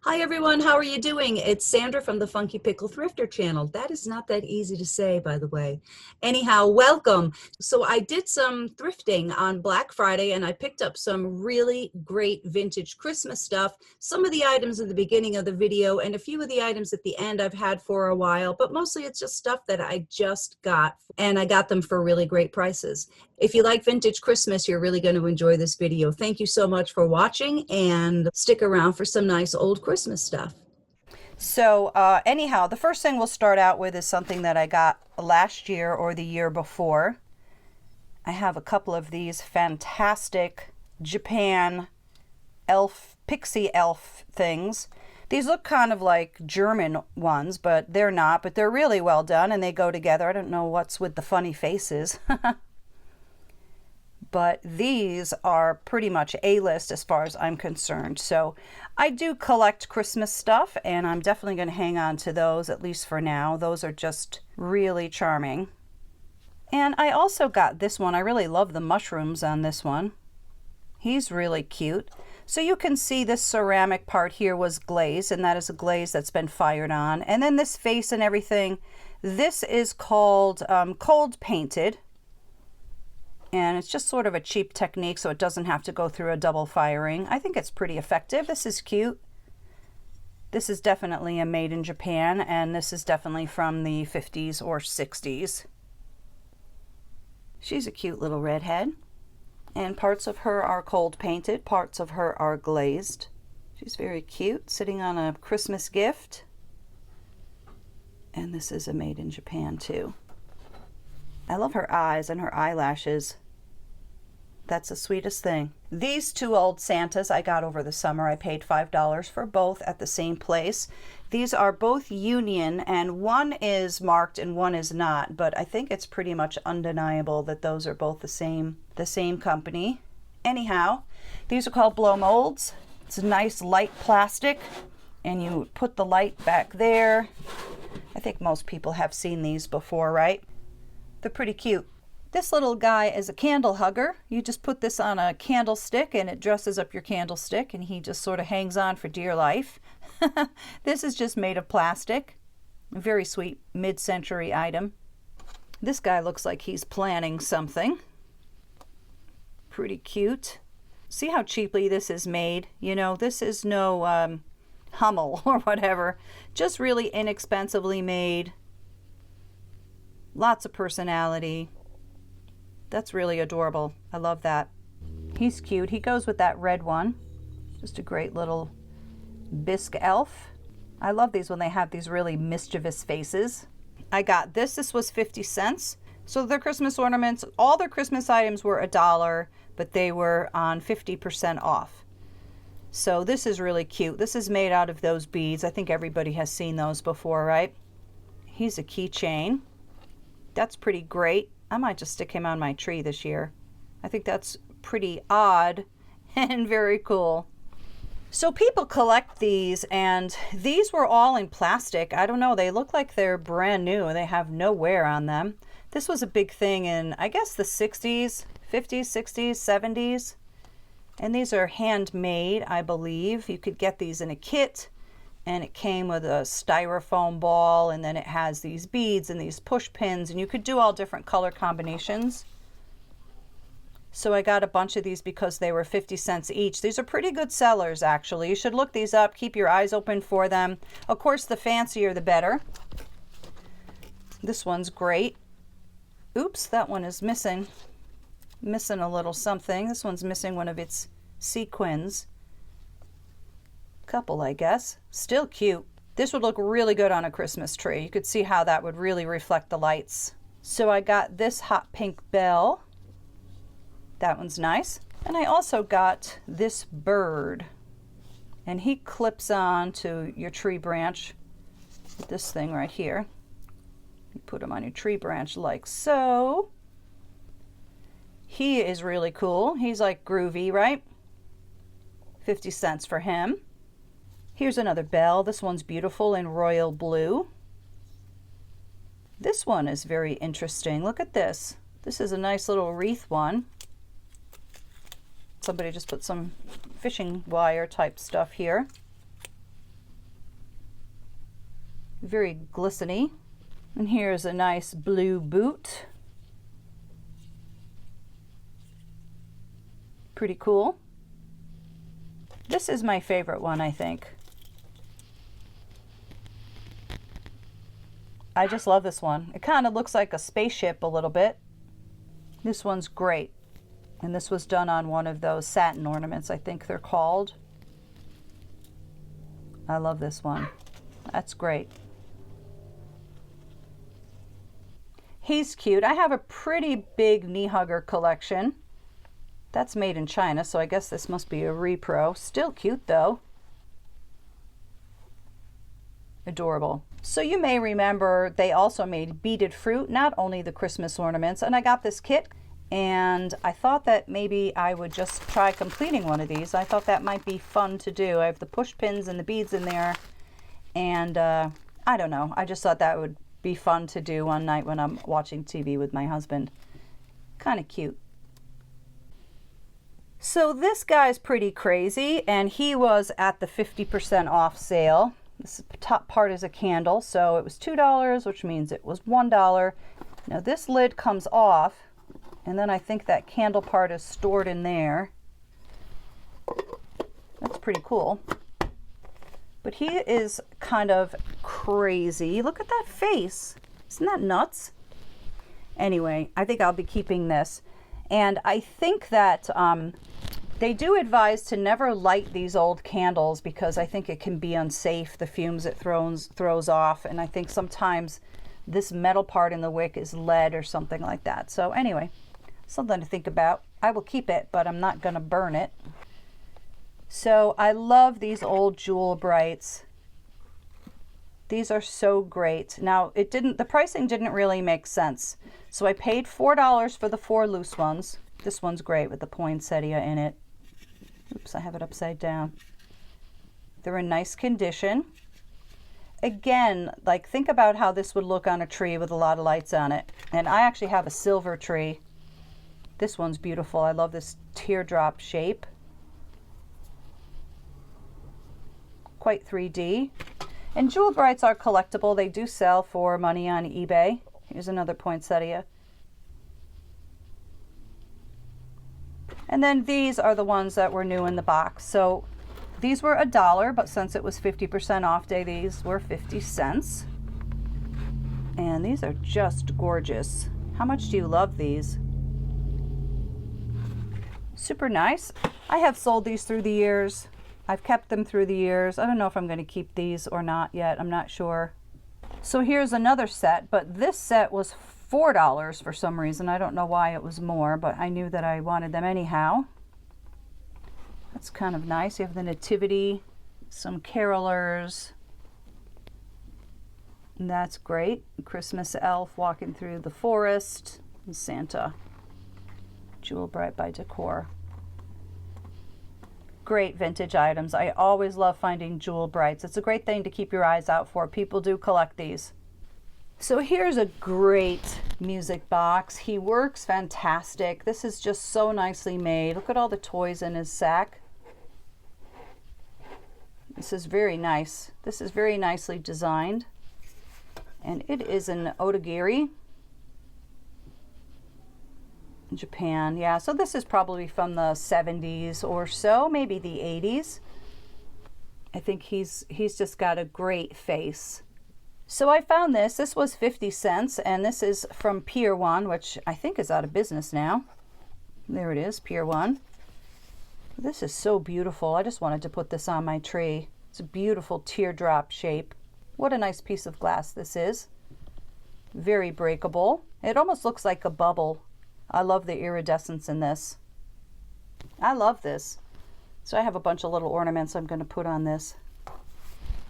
Hi everyone, how are you doing? It's Sandra from the Funky Pickle Thrifter channel. That is not that easy to say, by the way. Anyhow, welcome. So I did some thrifting on Black Friday and I picked up some really great vintage Christmas stuff. Some of the items in the beginning of the video and a few of the items at the end I've had for a while, but mostly it's just stuff that I just got and I got them for really great prices. If you like vintage Christmas, you're really going to enjoy this video. Thank you so much for watching and stick around for some nice old Christmas stuff. So anyhow, the first thing we'll start out with is something that I got last year or the year before. I have a couple of these fantastic Japan pixie elf things. These look kind of like German ones, but they're not, but they're really well done and they go together. I don't know what's with the funny faces. But these are pretty much A-list as far as I'm concerned. So I do collect Christmas stuff and I'm definitely going to hang on to those, at least for now. Those are just really charming. And I also got this one. I really love the mushrooms on this one. He's really cute. So you can see this ceramic part here was glazed, and that is a glaze that's been fired on. And then this face and everything, this is called cold painted. And it's just sort of a cheap technique, so it doesn't have to go through a double firing. I think it's pretty effective. This is cute. This is definitely a made in Japan, and this is definitely from the 50s or 60s. She's a cute little redhead. And parts of her are cold painted, parts of her are glazed. She's very cute, sitting on a Christmas gift. And this is a made in Japan too. I love her eyes and her eyelashes. That's the sweetest thing. These two old Santas I got over the summer. I paid $5 for both at the same place. These are both Union, and one is marked and one is not, but I think it's pretty much undeniable that those are both the same company. Anyhow, these are called blow molds. It's a nice light plastic, and you put the light back there. I think most people have seen these before, right? They're pretty cute. This little guy is a candle hugger. You just put this on a candlestick and it dresses up your candlestick, and he just sort of hangs on for dear life. This is just made of plastic. A very sweet mid-century item. This guy looks like he's planning something. Pretty cute. See how cheaply this is made? You know, this is no Hummel or whatever. Just really inexpensively made. Lots of personality. That's really adorable. I love that. He's cute. He goes with that red one. Just a great little bisque elf. I love these when they have these really mischievous faces. I got this. This was 50 cents. So their Christmas ornaments, all their Christmas items were $1, but they were on 50% off. So this is really cute. This is made out of those beads. I think everybody has seen those before, right? He's a keychain. That's pretty great. I might just stick him on my tree this year. I think that's pretty odd and very cool. So people collect these, and these were all in plastic. I don't know, they look like they're brand new. They have no wear on them. This was a big thing in, I guess, the 60s, 50s, 60s, 70s. And these are handmade, I believe. You could get these in a kit. And it came with a styrofoam ball, and then it has these beads and these push pins, and you could do all different color combinations. So I got a bunch of these because they were 50 cents each. These are pretty good sellers, actually. You should look these up. Keep your eyes open for them. Of course, the fancier the better. This one's great. Oops, that one is missing. Missing a little something. This one's missing one of its sequins. Couple, I guess. Still cute. This would look really good on a Christmas tree. You could see how that would really reflect the lights. So I got this hot pink bell. That one's nice. And I also got this bird. And he clips on to your tree branch with this thing right here. You put him on your tree branch like so. He is really cool. He's like groovy, right? 50 cents for him. Here's another bell. This one's beautiful in royal blue. This one is very interesting. Look at this. This is a nice little wreath one. Somebody just put some fishing wire type stuff here. Very glistening. And here's a nice blue boot. Pretty cool. This is my favorite one, I think. I just love this one. It kind of looks like a spaceship a little bit. This one's great. And this was done on one of those satin ornaments, I think they're called. I love this one. That's great. He's cute. I have a pretty big knee hugger collection. That's made in China, so I guess this must be a repro. Still cute though. Adorable. So you may remember they also made beaded fruit, not only the Christmas ornaments. And I got this kit and I thought that maybe I would just try completing one of these. I thought that might be fun to do. I have the push pins and the beads in there. And I don't know. I just thought that would be fun to do one night when I'm watching TV with my husband. Kind of cute. So this guy's pretty crazy and he was at the 50% off sale. This top part is a candle, so it was $2, which means it was $1. Now this lid comes off, and then I think that candle part is stored in there. That's pretty cool. But he is kind of crazy. Look at that face. Isn't that nuts? Anyway, I think I'll be keeping this. And I think that they do advise to never light these old candles because I think it can be unsafe, the fumes it throws off. And I think sometimes this metal part in the wick is lead or something like that. So anyway, something to think about. I will keep it, but I'm not going to burn it. So I love these old Jewel Brights. These are so great. Now the pricing didn't really make sense. So I paid $4 for the 4 loose ones. This one's great with the poinsettia in it. Oops, I have it upside down. They're in nice condition. Again, like think about how this would look on a tree with a lot of lights on it. And I actually have a silver tree. This one's beautiful. I love this teardrop shape. Quite 3D. And Jewel Brights are collectible. They do sell for money on eBay. Here's another poinsettia. And then these are the ones that were new in the box. So these were $1, but since it was 50% off day, these were 50 cents. And these are just gorgeous. How much do you love these? Super nice. I have sold these through the years. I've kept them through the years. I don't know if I'm going to keep these or not yet. I'm not sure. So here's another set, but this set was $4 for some reason. I don't know why it was more, but I knew that I wanted them anyhow. That's kind of nice. You have the Nativity, some carolers. And that's great. Christmas elf walking through the forest, and Santa. Jewel Bright by Decor. Great vintage items. I always love finding Jewel Brights. It's a great thing to keep your eyes out for. People do collect these. So here's a great music box. He works fantastic. This is just so nicely made. Look at all the toys in his sack. This is very nice. This is very nicely designed. And it is an otagiri. Japan, yeah, so this is probably from the 70s or so, maybe the 80s. I think he's just got a great face. So I found this was 50 cents, and this is from Pier 1, which I think is out of business now. There it is, Pier 1. This is so beautiful. I just wanted to put this on my tree. It's a beautiful teardrop shape. What a nice piece of glass this is. Very breakable. It almost looks like a bubble. I love the iridescence in this. I love this. So I have a bunch of little ornaments I'm going to put on this.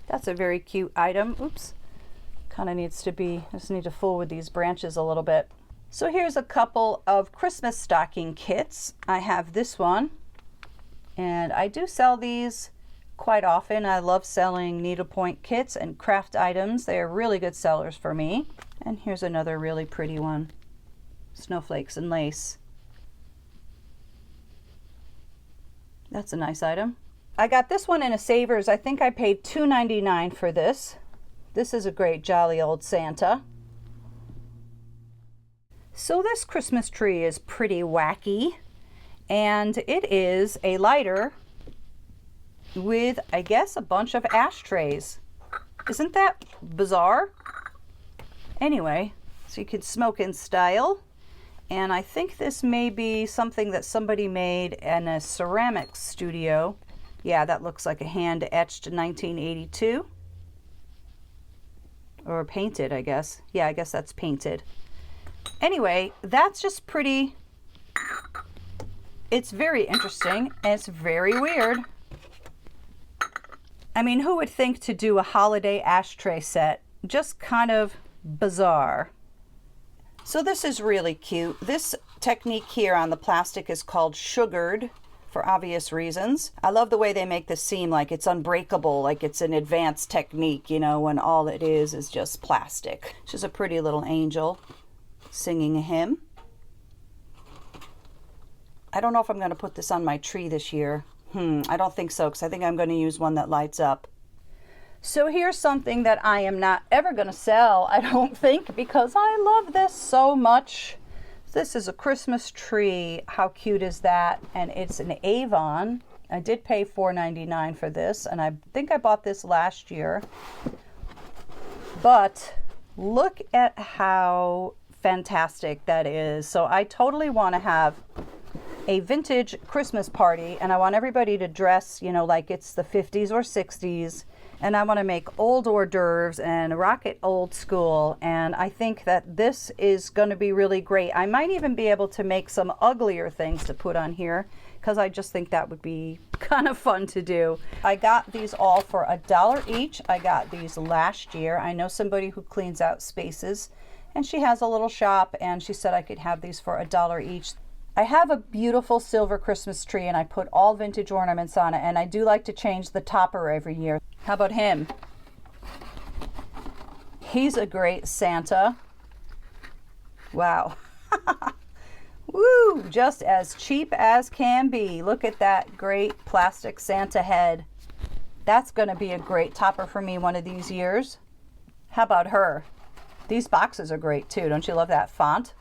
That's a very cute item. Oops. Kind of needs to be, I just need to fool with these branches a little bit. So here's a couple of Christmas stocking kits. I have this one, and I do sell these quite often. I love selling needlepoint kits and craft items. They are really good sellers for me. And here's another really pretty one. Snowflakes and lace. That's a nice item. I got this one in a Savers. I think I paid $2.99 for this. This is a great jolly old Santa. So this Christmas tree is pretty wacky, and it is a lighter with, I guess, a bunch of ashtrays. Isn't that bizarre? Anyway, so you can smoke in style. And I think this may be something that somebody made in a ceramics studio. Yeah, that looks like a hand-etched 1982. Or painted, I guess. Yeah, I guess that's painted. Anyway, that's just pretty. It's very interesting, and it's very weird. I mean, who would think to do a holiday ashtray set? Just kind of bizarre. So this is really cute. This technique here on the plastic is called sugared, for obvious reasons. I love the way they make this seem like it's unbreakable, like it's an advanced technique, you know, when all it is just plastic. She's a pretty little angel singing a hymn. I don't know if I'm going to put this on my tree this year. I don't think so, because I think I'm going to use one that lights up. So here's something that I am not ever going to sell, I don't think, because I love this so much. This is a Christmas tree. How cute is that? And it's an Avon. I did pay $4.99 for this, and I think I bought this last year. But look at how fantastic that is. So I totally want to have a vintage Christmas party, and I want everybody to dress, you know, like it's the 50s or 60s, and I want to make old hors d'oeuvres and rock it old school, and I think that this is going to be really great. I might even be able to make some uglier things to put on here, because I just think that would be kind of fun to do. I got these all for $1 each. I got these last year. I know somebody who cleans out spaces, and she has a little shop, and she said I could have these for $1 each. I have a beautiful silver Christmas tree, and I put all vintage ornaments on it, and I do like to change the topper every year. How about him? He's a great Santa. Wow. Woo! Just as cheap as can be. Look at that great plastic Santa head. That's going to be a great topper for me one of these years. How about her? These boxes are great too. Don't you love that font?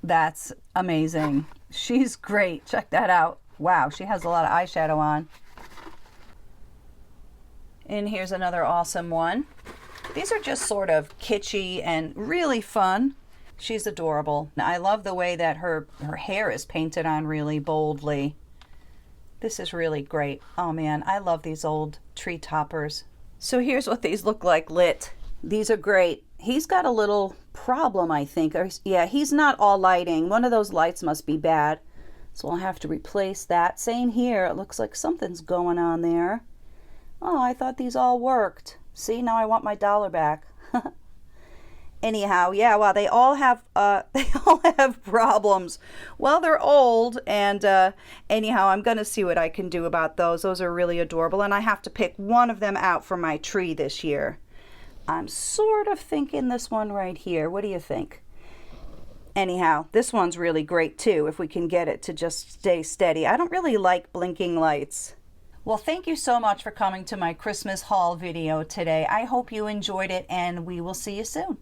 That's amazing. She's great. Check that out. Wow, she has a lot of eyeshadow on. And here's another awesome one. These are just sort of kitschy and really fun. She's adorable. I love the way that her hair is painted on really boldly. This is really great. Oh man, I love these old tree toppers. So here's what these look like lit. These are great. He's got a little problem, I think. Yeah, he's not all lighting. One of those lights must be bad. So I'll have to replace that. Same here. It looks like something's going on there. Oh, I thought these all worked. See, now I want my $1 back. Anyhow, yeah, well, they all have problems. Well, they're old, and anyhow, I'm going to see what I can do about those. Those are really adorable, and I have to pick one of them out for my tree this year. I'm sort of thinking this one right here. What do you think? Anyhow, this one's really great too, if we can get it to just stay steady. I don't really like blinking lights. Well, thank you so much for coming to my Christmas haul video today. I hope you enjoyed it, and we will see you soon.